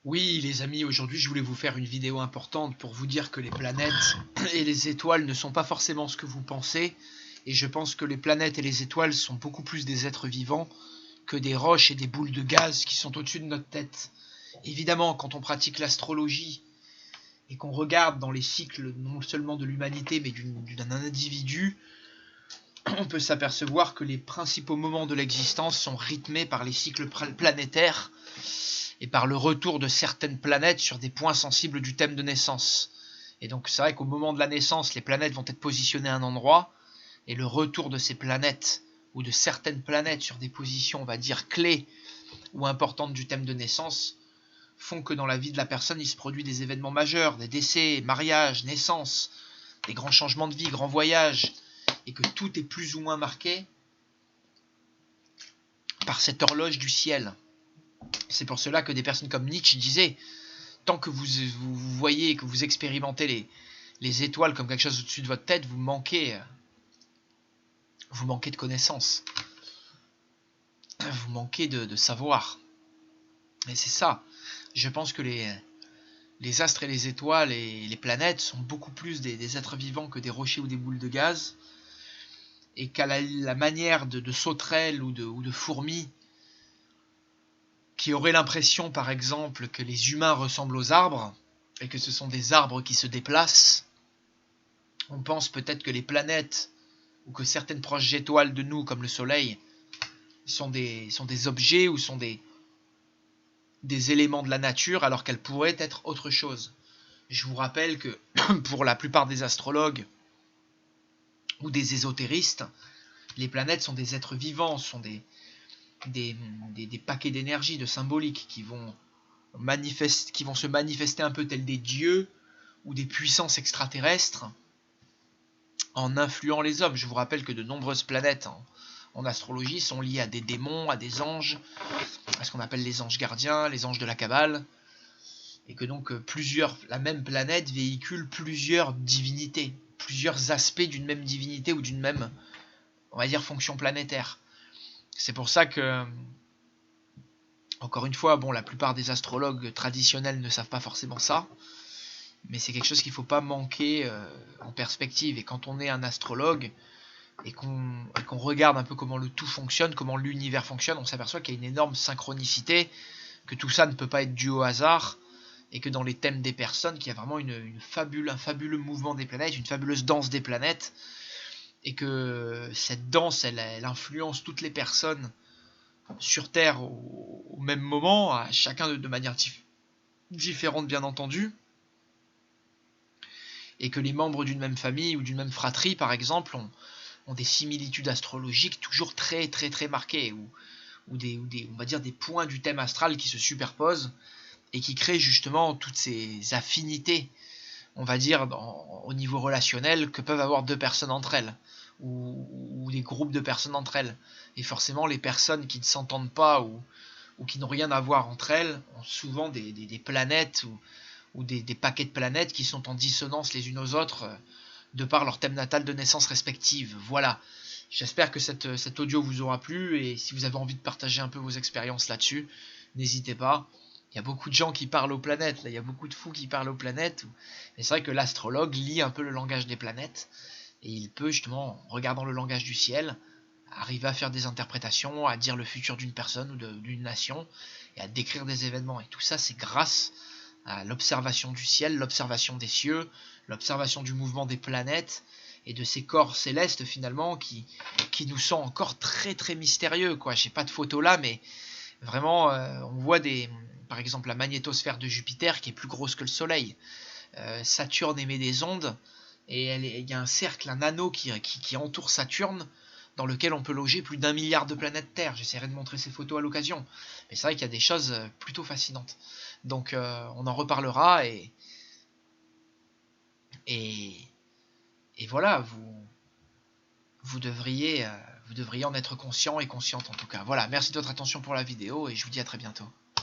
Oui les amis, aujourd'hui je voulais vous faire une vidéo importante pour vous dire que les planètes et les étoiles ne sont pas forcément ce que vous pensez. Et je pense que les planètes et les étoiles sont beaucoup plus des êtres vivants que des roches et des boules de gaz qui sont au-dessus de notre tête. Évidemment, quand on pratique l'astrologie et qu'on regarde dans les cycles non seulement de l'humanité mais d'un individu, on peut s'apercevoir que les principaux moments de l'existence sont rythmés par les cycles planétaires et par le retour de certaines planètes sur des points sensibles du thème de naissance. Et donc c'est vrai qu'au moment de la naissance, les planètes vont être positionnées à un endroit, et le retour de ces planètes, ou de certaines planètes sur des positions, on va dire, clés ou importantes du thème de naissance, font que dans la vie de la personne, il se produit des événements majeurs, des décès, mariages, naissances, des grands changements de vie, grands voyages, et que tout est plus ou moins marqué par cette horloge du ciel. C'est pour cela que des personnes comme Nietzsche disaient tant que vous voyez, que vous expérimentez les étoiles comme quelque chose au-dessus de votre tête, vous manquez de connaissances, vous manquez de savoir. Et c'est ça. Je pense que les astres et les étoiles et les planètes sont beaucoup plus des êtres vivants que des rochers ou des boules de gaz, et qu'à la manière de sauterelles ou de fourmis, qui auraient l'impression par exemple que les humains ressemblent aux arbres, et que ce sont des arbres qui se déplacent, on pense peut-être que les planètes, ou que certaines proches étoiles de nous, comme le Soleil, sont des objets ou sont des éléments de la nature, alors qu'elles pourraient être autre chose. Je vous rappelle que pour la plupart des astrologues ou des ésotéristes, les planètes sont des êtres vivants, sont des paquets d'énergie, de symboliques qui vont se manifester un peu tels des dieux ou des puissances extraterrestres en influant les hommes. Je vous rappelle que de nombreuses planètes en astrologie sont liées à des démons, à des anges, à ce qu'on appelle les anges gardiens, les anges de la Kabbale, et que donc la même planète véhicule plusieurs divinités, plusieurs aspects d'une même divinité ou d'une même, on va dire, fonction planétaire. C'est pour ça que, encore une fois, bon, la plupart des astrologues traditionnels ne savent pas forcément ça, mais c'est quelque chose qu'il ne faut pas manquer en perspective. Et quand on est un astrologue et qu'on regarde un peu comment le tout fonctionne, comment l'univers fonctionne, on s'aperçoit qu'il y a une énorme synchronicité, que tout ça ne peut pas être dû au hasard, et que dans les thèmes des personnes, qu'il y a vraiment un fabuleux mouvement des planètes, une fabuleuse danse des planètes, et que cette danse, elle influence toutes les personnes sur Terre au même moment, à chacun de manière différente bien entendu, et que les membres d'une même famille ou d'une même fratrie, par exemple, ont des similitudes astrologiques toujours très très très marquées, ou on va dire des points du thème astral qui se superposent et qui créent justement toutes ces affinités, on va dire, au niveau relationnel, que peuvent avoir deux personnes entre elles, ou des groupes de personnes entre elles. Et forcément, les personnes qui ne s'entendent pas ou qui n'ont rien à voir entre elles ont souvent des planètes ou des paquets de planètes qui sont en dissonance les unes aux autres de par leur thème natal de naissance respective. Voilà. J'espère que cet audio vous aura plu, et si vous avez envie de partager un peu vos expériences là-dessus, n'hésitez pas. Il y a beaucoup de gens qui parlent aux planètes, là, il y a beaucoup de fous qui parlent aux planètes. Et c'est vrai que l'astrologue lit un peu le langage des planètes, et il peut justement, en regardant le langage du ciel, arriver à faire des interprétations, à dire le futur d'une personne ou d'une nation, et à décrire des événements. Et tout ça, c'est grâce à l'observation du ciel, l'observation des cieux, l'observation du mouvement des planètes, et de ces corps célestes finalement qui nous sont encore très très mystérieux, quoi. J'ai pas de photos là, mais vraiment on voit par exemple la magnétosphère de Jupiter qui est plus grosse que le Soleil. Saturne émet des ondes, et il y a un cercle, un anneau qui entoure Saturne, dans lequel on peut loger plus d'1 milliard de planètes Terre. J'essaierai de montrer ces photos à l'occasion. Mais c'est vrai qu'il y a des choses plutôt fascinantes. Donc on en reparlera, et voilà, vous devriez en être conscient et consciente en tout cas. Voilà, merci de votre attention pour la vidéo, et je vous dis à très bientôt.